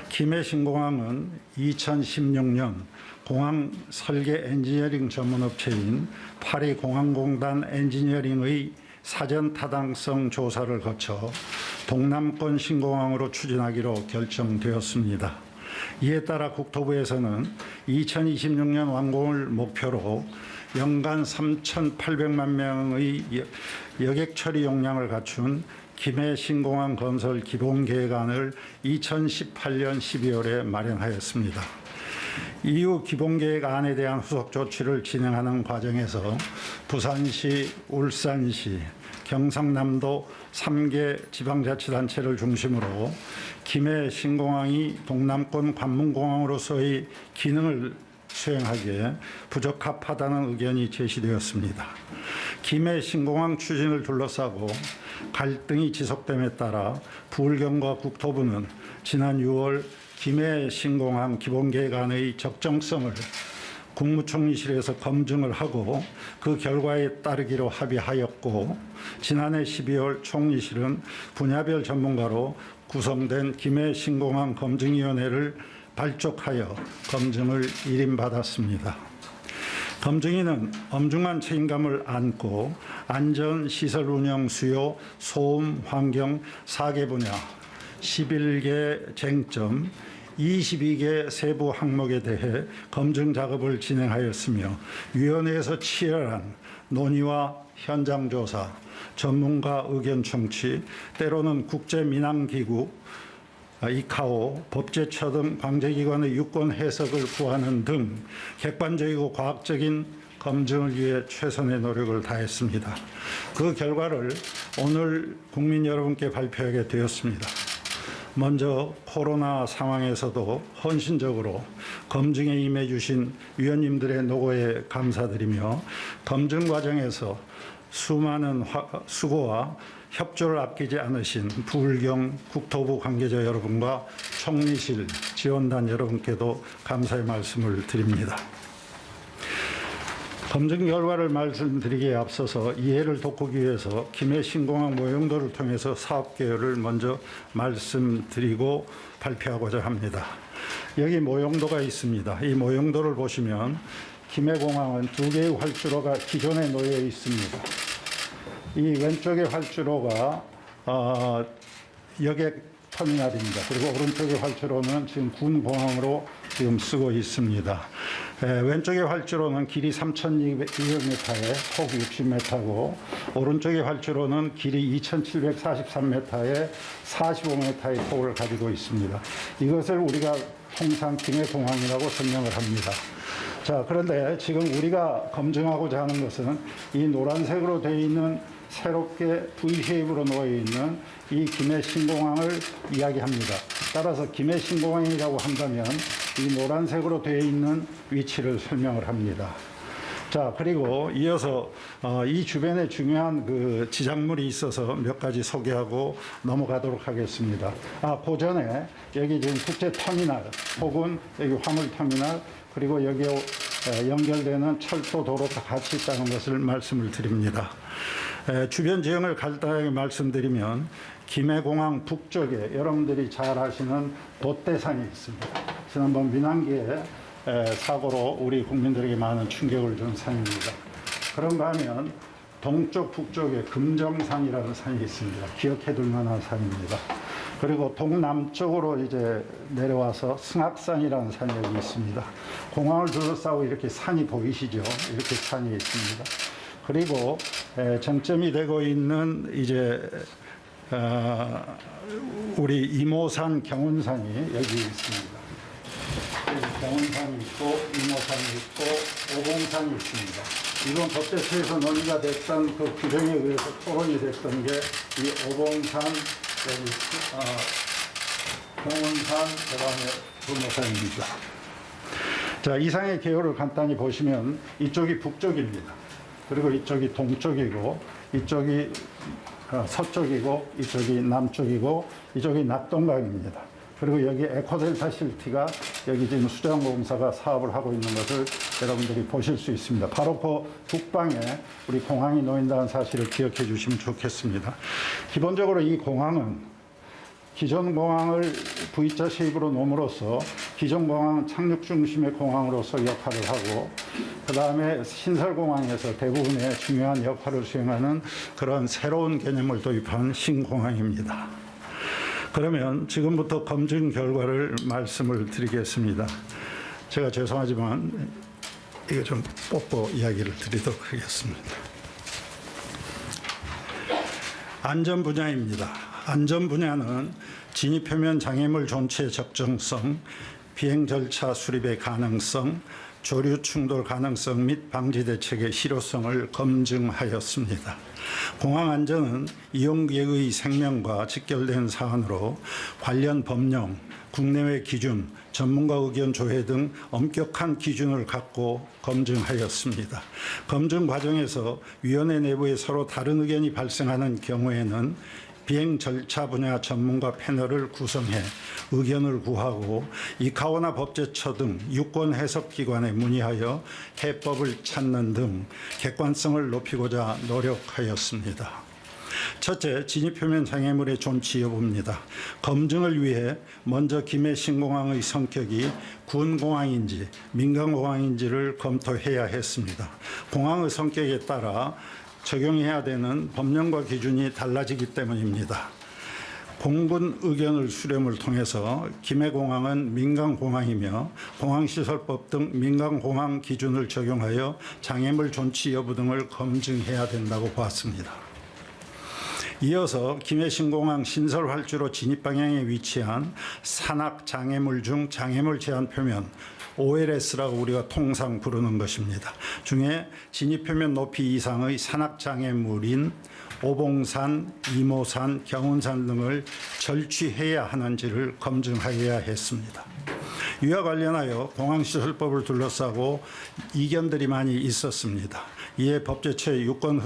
김해 신공항은 2016년 공항 설계 엔지니어링 전문업체인 파리공항공단 엔지니어링의 사전 타당성 조사를 거쳐 동남권 신공항으로 추진하기로 결정되었습니다. 이에 따라 국토부에서는 2026년 완공을 목표로 연간 3,800만 명의 여객 처리 용량을 갖춘 김해 신공항 건설 기본계획안을 2018년 12월에 마련하였습니다. 이후 기본계획안에 대한 후속 조치를 진행하는 과정에서 부산시, 울산시, 경상남도 3개 지방자치단체를 중심으로 김해 신공항이 동남권 관문공항으로서의 기능을 수행하기에 부적합하다는 의견이 제시되었습니다. 김해 신공항 추진을 둘러싸고 갈등이 지속됨에 따라 부울경과 국토부는 지난 6월 김해 신공항 기본계획안의 적정성을 국무총리실에서 검증을 하고 그 결과에 따르기로 합의하였고, 지난해 12월 총리실은 분야별 전문가로 구성된 김해 신공항 검증위원회를 발족하여 검증을 일임받았습니다. 검증위는 엄중한 책임감을 안고 안전, 시설 운영, 수요, 소음, 환경 4개 분야 11개 쟁점 22개 세부 항목에 대해 검증 작업을 진행하였으며, 위원회에서 치열한 논의와 현장 조사, 전문가 의견 청취, 때로는 국제민항기구 이카오, 법제처 등 관제기관의 유권 해석을 구하는 등 객관적이고 과학적인 검증을 위해 최선의 노력을 다했습니다. 그 결과를 오늘 국민 여러분께 발표하게 되었습니다. 먼저 코로나 상황에서도 헌신적으로 검증에 임해 주신 위원님들의 노고에 감사드리며, 검증 과정에서 수많은 수고와 협조를 아끼지 않으신 부울경 국토부 관계자 여러분과 총리실 지원단 여러분께도 감사의 말씀을 드립니다. 검증 결과를 말씀드리기에 앞서서 이해를 돕기 위해서 김해 신공항 모형도를 통해서 사업 개요를 먼저 말씀드리고 발표하고자 합니다. 여기 모형도가 있습니다. 이 모형도를 보시면 김해공항은 2개의 활주로가 기존에 놓여 있습니다. 이 왼쪽의 활주로가 여객 터미널입니다. 그리고 오른쪽의 활주로는 지금 군공항으로 지금 쓰고 있습니다. 왼쪽의 활주로는 길이 3,200m에 폭 60m고, 오른쪽의 활주로는 길이 2,743m에 45m의 폭을 가지고 있습니다. 이것을 우리가 통상 김해공항이라고 설명을 합니다. 자, 그런데 지금 우리가 검증하고자 하는 것은 이 노란색으로 되어 있는 새롭게 V쉐입으로 놓여있는 이 김해 신공항을 이야기합니다. 따라서 김해 신공항이라고 한다면 이 노란색으로 되어 있는 위치를 설명을 합니다. 자, 그리고 이어서 이 주변에 중요한 그 지작물이 있어서 몇 가지 소개하고 넘어가도록 하겠습니다. 그 전에 여기 지금 국제터미널 혹은 여기 화물터미널, 그리고 여기에 연결되는 철도 도로가 같이 있다는 것을 말씀을 드립니다. 주변 지형을 간단하게 말씀드리면 김해공항 북쪽에 여러분들이 잘 아시는 돛대산이 있습니다. 지난번 민항기에 사고로 우리 국민들에게 많은 충격을 준 산입니다. 그런가 하면 동쪽 북쪽에 금정산이라는 산이 있습니다. 기억해 둘 만한 산입니다. 그리고 동남쪽으로 이제 내려와서 승악산이라는 산이 여기 있습니다. 공항을 둘러싸고 이렇게 산이 보이시죠? 이렇게 산이 있습니다. 그리고 정점이 되고 있는 이제 우리 이모산, 경운산이 여기 있습니다. 경운산이 있고 이모산이 있고 오봉산이 있습니다. 이번 법제처에서 논의가 됐던 그 규정에 의해서 토론이 됐던 게 이 오봉산, 여기 경운산, 그다음에 이모산입니다. 자, 이상의 개요를 간단히 보시면 이쪽이 북쪽입니다. 그리고 이쪽이 동쪽이고, 이쪽이 서쪽이고, 이쪽이 남쪽이고, 이쪽이 낙동강입니다. 그리고 여기 에코델타 실티가 여기 지금 수자원공사가 사업을 하고 있는 것을 여러분들이 보실 수 있습니다. 바로 그 북방에 우리 공항이 놓인다는 사실을 기억해 주시면 좋겠습니다. 기본적으로 이 공항은 기존 공항을 V자 쉐입으로 놓음으로써 기존 공항은 착륙 중심의 공항으로서 역할을 하고, 그 다음에 신설공항에서 대부분의 중요한 역할을 수행하는 그런 새로운 개념을 도입한 신공항입니다. 그러면 지금부터 검증 결과를 말씀을 드리겠습니다. 제가 죄송하지만 이거 좀 뽀뽀 이야기를 드리도록 하겠습니다. 안전 분야입니다. 안전 분야는 진입 표면 장애물 존치의 적정성, 비행 절차 수립의 가능성, 조류 충돌 가능성 및 방지 대책의 실효성을 검증하였습니다. 공항 안전은 이용객의 생명과 직결된 사안으로 관련 법령, 국내외 기준, 전문가 의견 조회 등 엄격한 기준을 갖고 검증하였습니다. 검증 과정에서 위원회 내부에 서로 다른 의견이 발생하는 경우에는 비행 절차 분야 전문가 패널을 구성해 의견을 구하고 이카오나 법제처 등 유권 해석 기관에 문의하여 해법을 찾는 등 객관성을 높이고자 노력하였습니다. 첫째, 진입표면 장애물의 존치 여부입니다. 검증을 위해 먼저 김해 신공항의 성격이 군공항인지 민간공항인지를 검토해야 했습니다. 공항의 성격에 따라 적용해야 되는 법령과 기준이 달라지기 때문입니다. 공군 의견을 수렴을 통해서 김해공항은 민간공항이며 공항시설법 등 민간공항 기준을 적용하여 장애물 존치 여부 등을 검증해야 된다고 보았습니다. 이어서 김해 신공항 신설 활주로 진입 방향에 위치한 산악 장애물 중 장애물 제한 표면 OLS라고 우리가 통상 부르는 것입니다. 중에 진입 표면 높이 이상의 산악 장애물인 오봉산, 이모산, 경운산 등을 절취해야 하는지를 검증하여야 했습니다. 이와 관련하여 공항시설법을 둘러싸고 이견들이 많이 있었습니다. 이에 법제처에 유권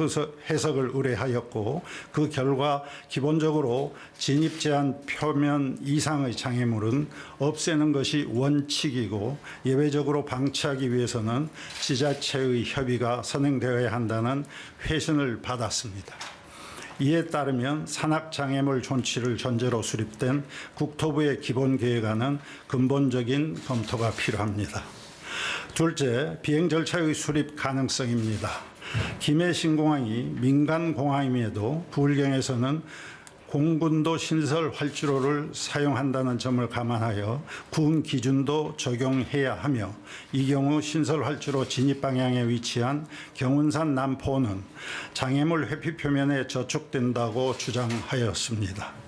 해석을 의뢰하였고, 그 결과 기본적으로 진입 제한 표면 이상의 장애물은 없애는 것이 원칙이고, 예외적으로 방치하기 위해서는 지자체의 협의가 선행되어야 한다는 회신을 받았습니다. 이에 따르면 산악장애물 존치를 전제로 수립된 국토부의 기본계획안은 근본적인 검토가 필요합니다. 둘째, 비행 절차의 수립 가능성입니다. 김해 신공항이 민간공항임에도 부울경에서는 공군도 신설 활주로를 사용한다는 점을 감안하여 군 기준도 적용해야 하며, 이 경우 신설 활주로 진입 방향에 위치한 경운산 남포는 장애물 회피 표면에 저촉된다고 주장하였습니다.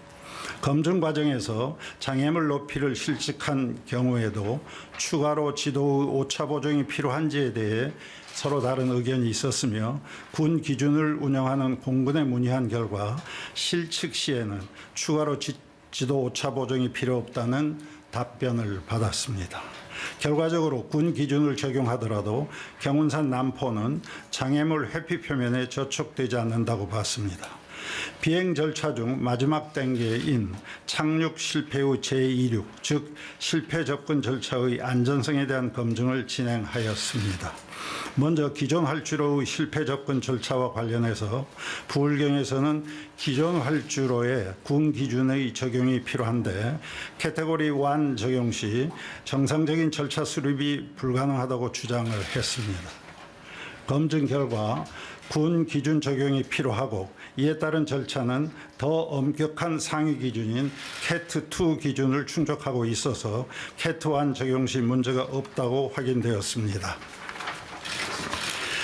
검증 과정에서 장애물 높이를 실측한 경우에도 추가로 지도의 오차 보정이 필요한지에 대해 서로 다른 의견이 있었으며, 군 기준을 운영하는 공군에 문의한 결과 실측 시에는 추가로 지도 오차 보정이 필요 없다는 답변을 받았습니다. 결과적으로 군 기준을 적용하더라도 경운산 남포는 장애물 회피 표면에 저촉되지 않는다고 봤습니다. 비행 절차 중 마지막 단계인 착륙 실패 후 제2륙, 즉 실패 접근 절차의 안전성에 대한 검증을 진행하였습니다. 먼저 기존 활주로의 실패 접근 절차와 관련해서 부울경에서는 기존 활주로에 군 기준의 적용이 필요한데, 카테고리 1 적용 시 정상적인 절차 수립이 불가능하다고 주장을 했습니다. 검증 결과 군 기준 적용이 필요하고, 이에 따른 절차는 더 엄격한 상위 기준인 CAT2 기준을 충족하고 있어서 CAT1 적용 시 문제가 없다고 확인되었습니다.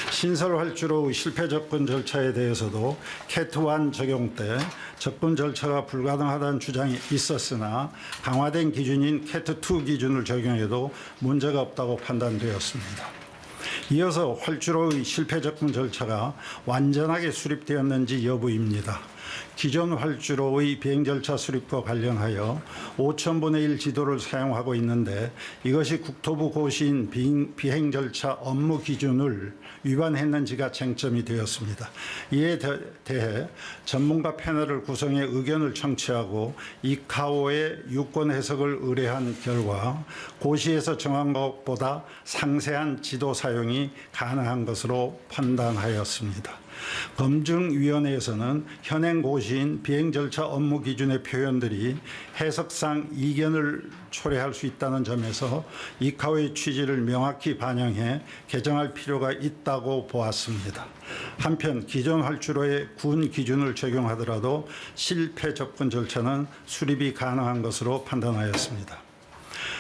신설 활주로의 실패 접근 절차에 대해서도 CAT1 적용 때 접근 절차가 불가능하다는 주장이 있었으나, 강화된 기준인 CAT2 기준을 적용해도 문제가 없다고 판단되었습니다. 이어서 활주로의 실패 접근 절차가 완전하게 수립되었는지 여부입니다. 기존 활주로의 비행 절차 수립과 관련하여 5,000분의 1 지도를 사용하고 있는데, 이것이 국토부 고시인 비행 절차 업무 기준을 위반했는지가 쟁점이 되었습니다. 이에 대해 전문가 패널을 구성해 의견을 청취하고 이카오의 유권 해석을 의뢰한 결과 고시에서 정한 것보다 상세한 지도 사용이 가능한 것으로 판단하였습니다. 검증위원회에서는 현행 고시인 비행 절차 업무 기준의 표현들이 해석상 이견을 초래할 수 있다는 점에서 이카오의 취지를 명확히 반영해 개정할 필요가 있다고 보았습니다. 한편 기존 활주로의 군 기준을 적용하더라도 실패 접근 절차는 수립이 가능한 것으로 판단하였습니다.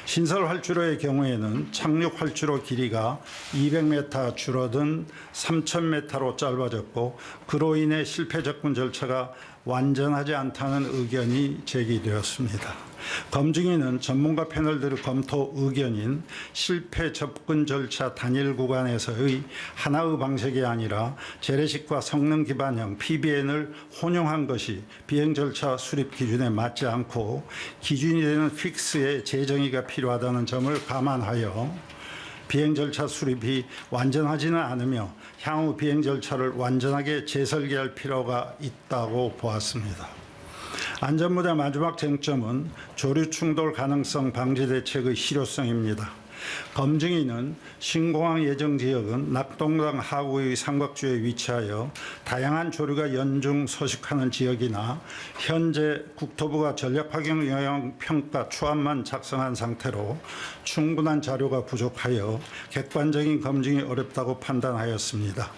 신설 활주로의 경우에는 착륙 활주로 길이가 200m 줄어든 3000m로 짧아졌고 그로 인해 실패 접근 절차가 완전하지 않다는 의견이 제기되었습니다. 검증위는 전문가 패널들의 검토 의견인 실패 접근 절차 단일 구간에서의 하나의 방식이 아니라 재래식과 성능 기반형 PBN을 혼용한 것이 비행 절차 수립 기준에 맞지 않고 기준이 되는 픽스의 재정의가 필요하다는 점을 감안하여 비행 절차 수립이 완전하지는 않으며 향후 비행 절차를 완전하게 재설계할 필요가 있다고 보았습니다. 안전무대 마지막 쟁점은 조류 충돌 가능성 방지 대책의 실효성입니다. 검증위는 신공항 예정 지역은 낙동강 하구의 삼각주에 위치하여 다양한 조류가 연중 서식하는 지역이나 현재 국토부가 전략환경 영향 평가 초안만 작성한 상태로 충분한 자료가 부족하여 객관적인 검증이 어렵다고 판단하였습니다.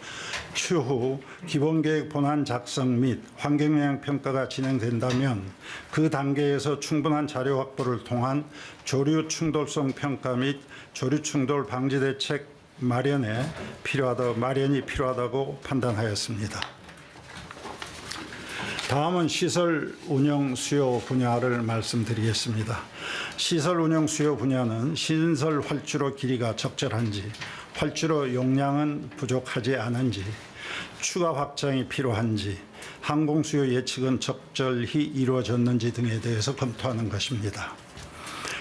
추후 기본계획 본안 작성 및 환경영향 평가가 진행된다면 그 단계에서 충분한 자료 확보를 통한 조류 충돌성 평가 및 조류 충돌 방지 대책 마련이 필요하다고 판단하였습니다. 다음은 시설 운영 수요 분야를 말씀드리겠습니다. 시설 운영 수요 분야는 신설 활주로 길이가 적절한지, 활주로 용량은 부족하지 않은지, 추가 확장이 필요한지, 항공 수요 예측은 적절히 이루어졌는지 등에 대해서 검토하는 것입니다.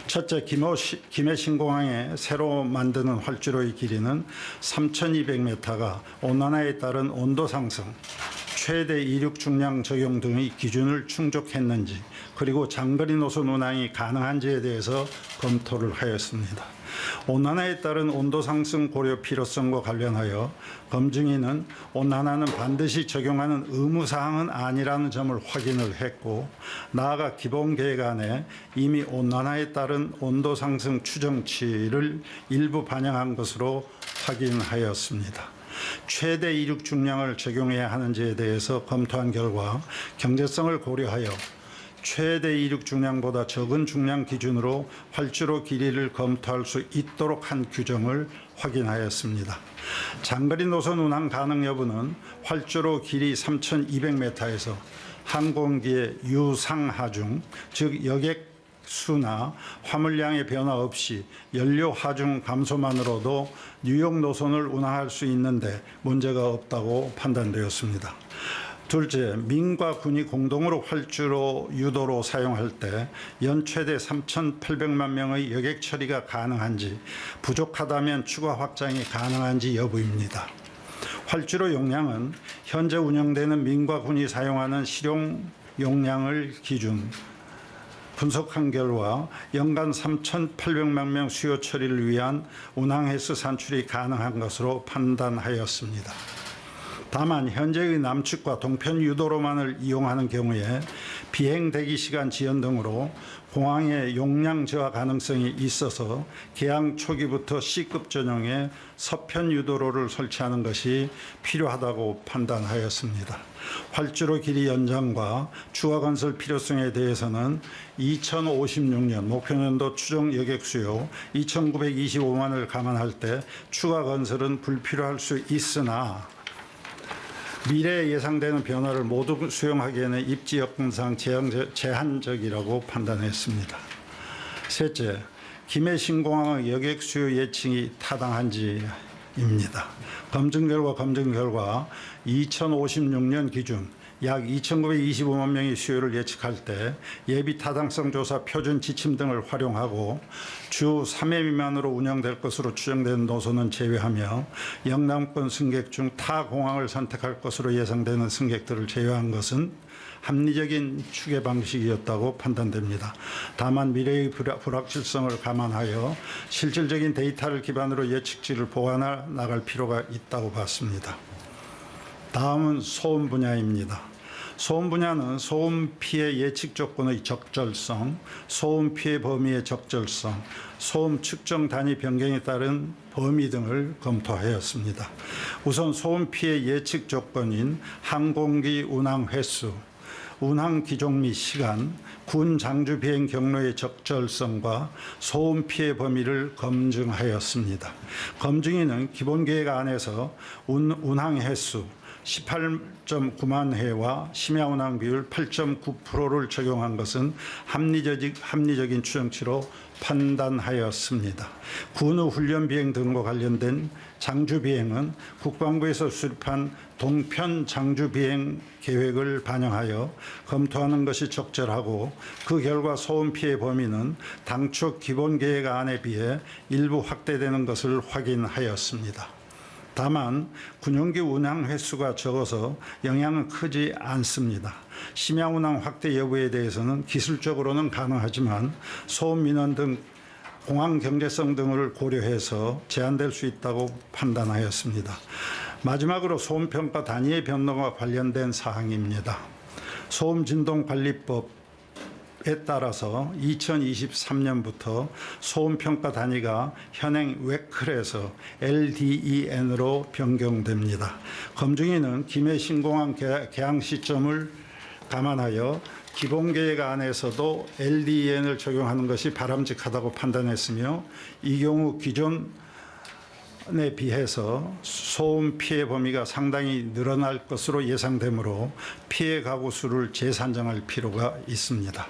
첫째, 김해 신공항에 새로 만드는 활주로의 길이는 3,200m가 온난화에 따른 온도 상승, 최대 이륙 중량 적용 등의 기준을 충족했는지, 그리고 장거리 노선 운항이 가능한지에 대해서 검토를 하였습니다. 온난화에 따른 온도 상승 고려 필요성과 관련하여 검증위는 온난화는 반드시 적용하는 의무사항은 아니라는 점을 확인을 했고, 나아가 기본계획안에 이미 온난화에 따른 온도 상승 추정치를 일부 반영한 것으로 확인하였습니다. 최대 이륙 중량을 적용해야 하는지에 대해서 검토한 결과 경제성을 고려하여 최대 이륙 중량보다 적은 중량 기준으로 활주로 길이를 검토할 수 있도록 한 규정을 확인하였습니다. 장거리 노선 운항 가능 여부는 활주로 길이 3,200m에서 항공기의 유상하중, 즉 여객 수나 화물량의 변화 없이 연료 하중 감소만으로도 뉴욕 노선을 운항할 수 있는데 문제가 없다고 판단되었습니다. 둘째, 민과 군이 공동으로 활주로 유도로 사용할 때 연 최대 3,800만 명의 여객 처리가 가능한지, 부족하다면 추가 확장이 가능한지 여부입니다. 활주로 용량은 현재 운영되는 민과 군이 사용하는 실용 용량을 기준 분석한 결과 연간 3,800만 명 수요 처리를 위한 운항 횟수 산출이 가능한 것으로 판단하였습니다. 다만 현재의 남측과 동편 유도로만을 이용하는 경우에 비행 대기 시간 지연 등으로 공항의 용량 저하 가능성이 있어서 개항 초기부터 C급 전용의 서편 유도로를 설치하는 것이 필요하다고 판단하였습니다. 활주로 길이 연장과 추가 건설 필요성에 대해서는 2056년 목표년도 추정 여객 수요 2,925만을 감안할 때 추가 건설은 불필요할 수 있으나 미래에 예상되는 변화를 모두 수용하기에는 입지 여건상 제한적이라고 판단했습니다. 셋째, 김해 신공항의 여객 수요 예측이 타당한지입니다. 검증 결과 2056년 기준 약 2,925만 명의 수요를 예측할 때 예비 타당성 조사 표준 지침 등을 활용하고 주 3회 미만으로 운영될 것으로 추정되는 노선은 제외하며 영남권 승객 중 타 공항을 선택할 것으로 예상되는 승객들을 제외한 것은 합리적인 추계 방식이었다고 판단됩니다. 다만 미래의 불확실성을 감안하여 실질적인 데이터를 기반으로 예측치를 보완해 나갈 필요가 있다고 봤습니다. 다음은 소음 분야입니다. 소음 분야는 소음 피해 예측 조건의 적절성, 소음 피해 범위의 적절성, 소음 측정 단위 변경에 따른 범위 등을 검토하였습니다. 우선 소음 피해 예측 조건인 항공기 운항 횟수, 운항 기종 및 시간, 군 장주 비행 경로의 적절성과 소음 피해 범위를 검증하였습니다. 검증위는 기본계획 안에서 운항 횟수 18.9만 회와 심야 운항 비율 8.9%를 적용한 것은 합리적인 추정치로 판단하였습니다. 군의 훈련 비행 등과 관련된 장주 비행은 국방부에서 수립한 동편 장주 비행 계획을 반영하여 검토하는 것이 적절하고, 그 결과 소음 피해 범위는 당초 기본 계획 안에 비해 일부 확대되는 것을 확인하였습니다. 다만 군용기 운항 횟수가 적어서 영향은 크지 않습니다. 심야 운항 확대 여부에 대해서는 기술적으로는 가능하지만 소음 민원 등 공항 경제성 등을 고려해서 제한될 수 있다고 판단하였습니다. 마지막으로 소음 평가 단위의 변동과 관련된 사항입니다. 소음 진동 관리법 에 따라서 2023년부터 소음 평가 단위가 현행 웨클에서 LDEN으로 변경됩니다. 검증위는 김해 신공항 개항 시점을 감안하여 기본 계획 안에서도 LDEN을 적용하는 것이 바람직하다고 판단했으며, 이 경우 기존에 비해서 소음 피해 범위가 상당히 늘어날 것으로 예상되므로 피해 가구 수를 재산정할 필요가 있습니다.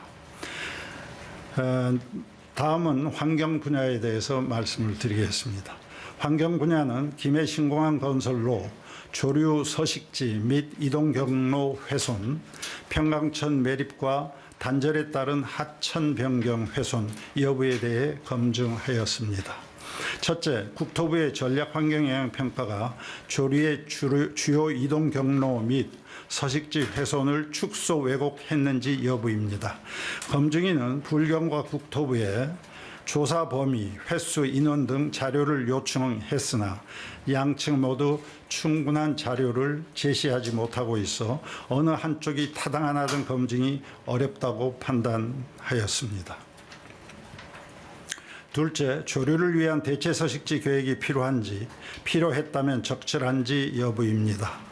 다음은 환경 분야에 대해서 말씀을 드리겠습니다. 환경 분야는 김해 신공항 건설로 조류 서식지 및 이동 경로 훼손, 평강천 매립과 단절에 따른 하천 변경 훼손 여부에 대해 검증하였습니다. 첫째, 국토부의 전략환경영향평가가 조류의 주요 이동 경로 및 서식지 훼손을 축소 왜곡했는지 여부입니다. 검증위는 불경과 국토부에 조사 범위, 횟수, 인원 등 자료를 요청했으나 양측 모두 충분한 자료를 제시하지 못하고 있어 어느 한쪽이 타당하다는 검증이 어렵다고 판단하였습니다. 둘째, 조류를 위한 대체 서식지 계획이 필요했다면 적절한지 여부입니다.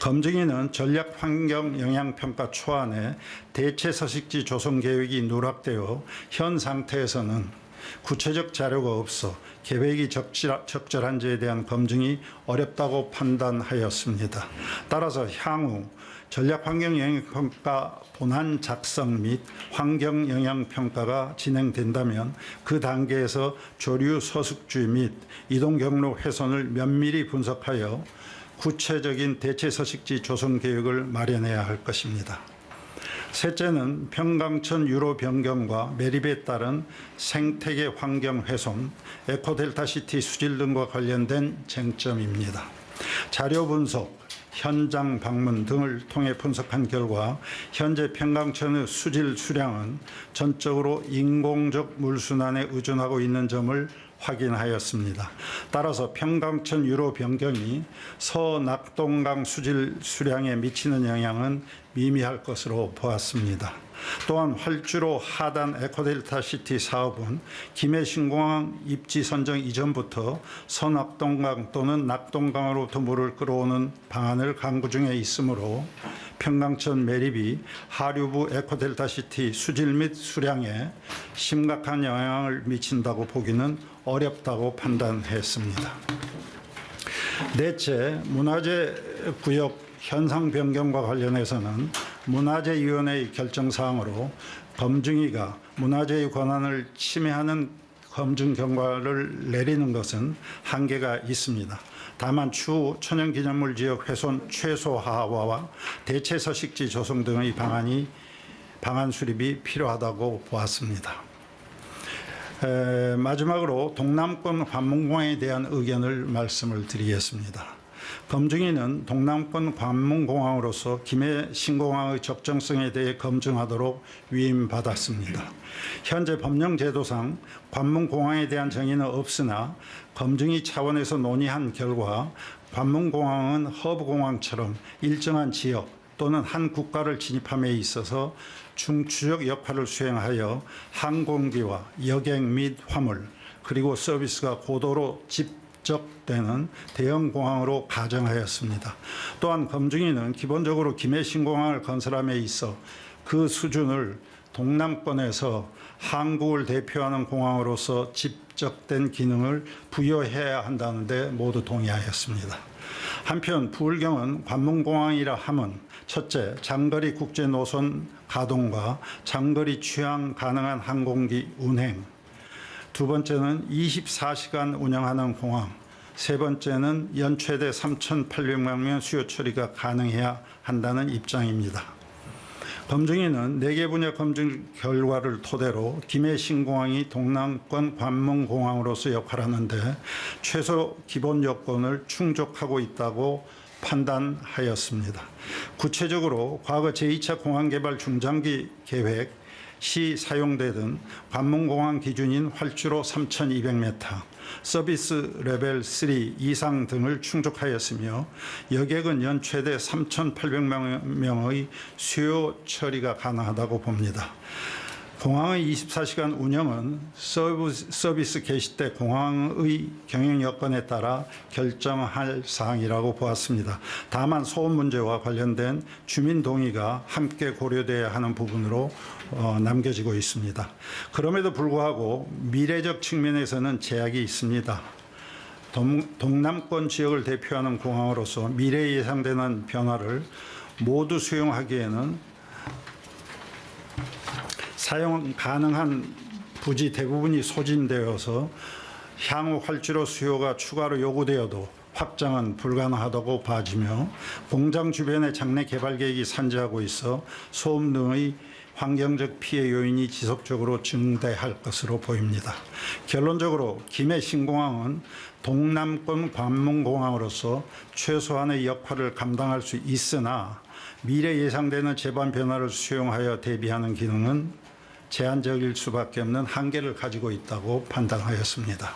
검증위는 전략환경영향평가 초안에 대체 서식지 조성 계획이 누락되어 현 상태에서는 구체적 자료가 없어 계획이 적절한지에 대한 검증이 어렵다고 판단하였습니다. 따라서 향후 전략환경영향평가 본안 작성 및 환경영향평가가 진행된다면 그 단계에서 조류 서식지 및 이동 경로 훼손을 면밀히 분석하여 구체적인 대체 서식지 조성 계획을 마련해야 할 것입니다. 셋째는 평강천 유로 변경과 매립에 따른 생태계 환경 훼손, 에코델타시티 수질 등과 관련된 쟁점입니다. 자료 분석, 현장 방문 등을 통해 분석한 결과 현재 평강천의 수질 수량은 전적으로 인공적 물순환에 의존하고 있는 점을 확인하였습니다. 따라서 평강천 유로 변경이 서낙동강 수질 수량에 미치는 영향은 미미할 것으로 보았습니다. 또한 활주로 하단 에코델타시티 사업은 김해 신공항 입지 선정 이전부터 서낙동강 또는 낙동강으로부터 물을 끌어오는 방안을 강구 중에 있으므로 평강천 매립이 하류부 에코델타시티 수질 및 수량에 심각한 영향을 미친다고 보기는 어렵다고 판단했습니다. 넷째, 문화재 구역 현상 변경과 관련해서는 문화재위원회의 결정사항으로 검증위가 문화재의 권한을 침해하는 검증 결과를 내리는 것은 한계가 있습니다. 다만 추후 천연기념물 지역 훼손 최소화와 대체 서식지 조성 등의 방안 수립이 필요하다고 보았습니다. 마지막으로 동남권 관문공항에 대한 의견을 말씀을 드리겠습니다. 검증위는 동남권 관문공항으로서 김해 신공항의 적정성에 대해 검증하도록 위임받았습니다. 현재 법령 제도상 관문공항에 대한 정의는 없으나 검증위 차원에서 논의한 결과 관문공항은 허브공항처럼 일정한 지역 또는 한 국가를 진입함에 있어서 중추적 역할을 수행하여 항공기와 여객 및 화물 그리고 서비스가 고도로 집적되는 대형 공항으로 가정하였습니다. 또한 검증위는 기본적으로 김해신공항을 건설함에 있어 그 수준을 동남권에서 한국을 대표하는 공항으로서 집적된 기능을 부여해야 한다는 데 모두 동의하였습니다. 한편 부울경은 관문공항이라 함은 첫째, 장거리 국제 노선 가동과 장거리 취항 가능한 항공기 운행, 두 번째는 24시간 운영하는 공항, 세 번째는 연 최대 3,800만 명 수요 처리가 가능해야 한다는 입장입니다. 검증위는 4개 분야 검증 결과를 토대로 김해신공항이 동남권 관문공항으로서 역할하는데 최소 기본 요건을 충족하고 있다고 판단하였습니다. 구체적으로 과거 제2차 공항개발 중장기 계획 시 사용되던 관문공항 기준인 활주로 3,200m, 서비스 레벨 3 이상 등을 충족하였으며 여객은 연 최대 3,800만 명의 수요 처리가 가능하다고 봅니다. 공항의 24시간 운영은 서비스 개시 때 공항의 경영 여건에 따라 결정할 사항이라고 보았습니다. 다만 소음 문제와 관련된 주민 동의가 함께 고려돼야 하는 부분으로 남겨지고 있습니다. 그럼에도 불구하고 미래적 측면에서는 제약이 있습니다. 동남권 지역을 대표하는 공항으로서 미래에 예상되는 변화를 모두 수용하기에는 사용 가능한 부지 대부분이 소진되어서 향후 활주로 수요가 추가로 요구되어도 확장은 불가능하다고 봐지며 공장 주변의 장내 개발 계획이 산재하고 있어 소음 등의 환경적 피해 요인이 지속적으로 증대할 것으로 보입니다. 결론적으로 김해신공항은 동남권 관문공항으로서 최소한의 역할을 감당할 수 있으나 미래 예상되는 제반 변화를 수용하여 대비하는 기능은 제한적일 수밖에 없는 한계를 가지고 있다고 판단하였습니다.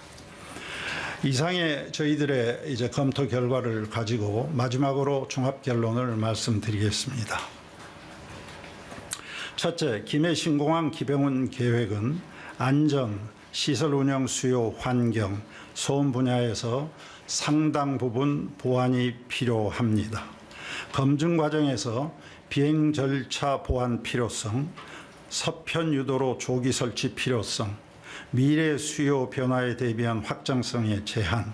이상의 저희들의 이제 검토 결과를 가지고 마지막으로 종합 결론을 말씀드리겠습니다. 첫째, 김해신공항 기병훈 계획은 안전, 시설 운영 수요, 환경, 소음 분야에서 상당 부분 보완이 필요합니다. 검증 과정에서 비행 절차 보완 필요성, 서편 유도로 조기 설치 필요성, 미래 수요 변화에 대비한 확장성의 제한,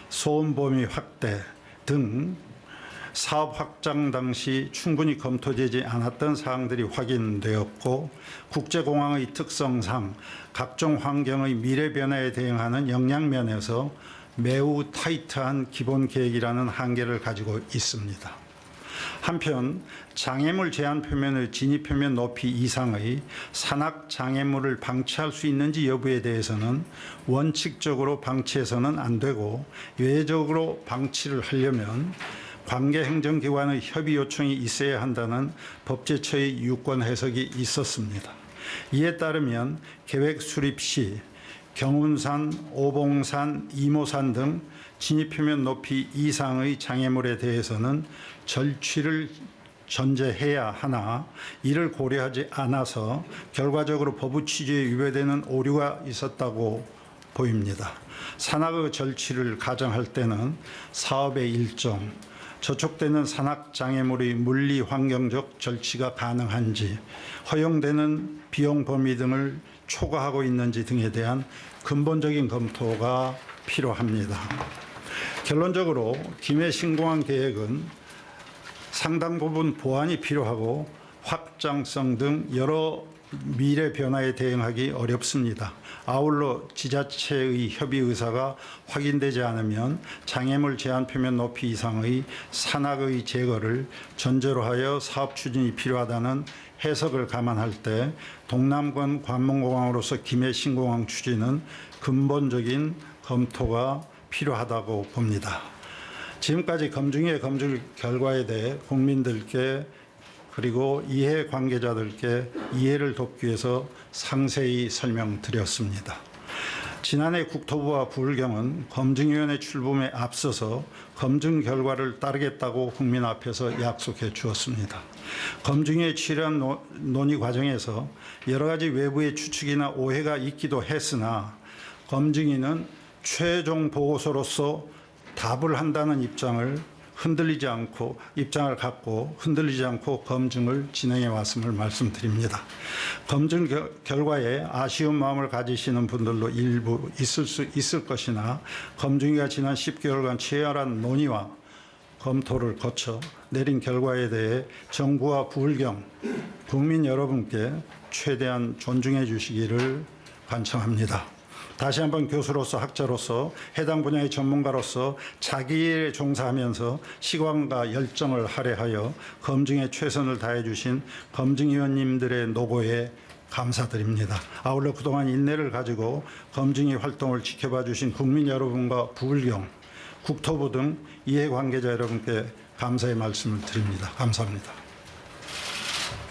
소음 범위 확대 등 사업 확장 당시 충분히 검토되지 않았던 사항들이 확인되었고 국제공항의 특성상 각종 환경의 미래 변화에 대응하는 역량면에서 매우 타이트한 기본 계획이라는 한계를 가지고 있습니다. 한편 장애물 제한 표면의 진입 표면 높이 이상의 산악 장애물을 방치할 수 있는지 여부에 대해서는 원칙적으로 방치해서는 안 되고 예외적으로 방치를 하려면 관계 행정기관의 협의 요청이 있어야 한다는 법제처의 유권 해석이 있었습니다. 이에 따르면 계획 수립 시 경운산, 오봉산, 이모산 등 진입표면 높이 이상의 장애물에 대해서는 절취를 전제해야 하나 이를 고려하지 않아서 결과적으로 법의 취지에 위배되는 오류가 있었다고 보입니다. 산악의 절취를 가정할 때는 사업의 일정, 저촉되는 산악 장애물의 물리 환경적 절취가 가능한지, 허용되는 비용 범위 등을 초과하고 있는지 등에 대한 근본적인 검토가 필요합니다. 결론적으로 김해신공항 계획은 상당 부분 보완이 필요하고 확장성 등 여러 미래 변화에 대응하기 어렵습니다. 아울러 지자체의 협의 의사가 확인되지 않으면 장애물 제한 표면 높이 이상의 산악의 제거를 전제로 하여 사업 추진이 필요하다는 해석을 감안할 때 동남권 관문공항으로서 김해신공항 추진은 근본적인 검토가 필요하다고 봅니다. 지금까지 검증의 검증 결과에 대해 국민들께 그리고 이해 관계자들께 이해를 돕기 위해서 상세히 설명드렸습니다. 지난해 국토부와 부울경은 검증위원회 출범에 앞서서 검증 결과를 따르겠다고 국민 앞에서 약속해 주었습니다. 검증위에 치른 논의 과정에서 여러 가지 외부의 추측이나 오해가 있기도 했으나 검증위는 최종 보고서로서 답을 한다는 입장을 갖고 흔들리지 않고 검증을 진행해 왔음을 말씀드립니다. 검증 결과에 아쉬운 마음을 가지시는 분들도 일부 있을 것이나 검증위가 지난 10개월간 치열한 논의와 검토를 거쳐 내린 결과에 대해 정부와 부울경, 국민 여러분께 최대한 존중해 주시기를 간청합니다. 다시 한번 교수로서 학자로서 해당 분야의 전문가로서 자기 일에 종사하면서 시간과 열정을 할애하여 검증에 최선을 다해 주신 검증위원님들의 노고에 감사드립니다. 아울러 그동안 인내를 가지고 검증위 활동을 지켜봐 주신 국민 여러분과 부울경, 국토부 등 이해관계자 여러분께 감사의 말씀을 드립니다. 감사합니다.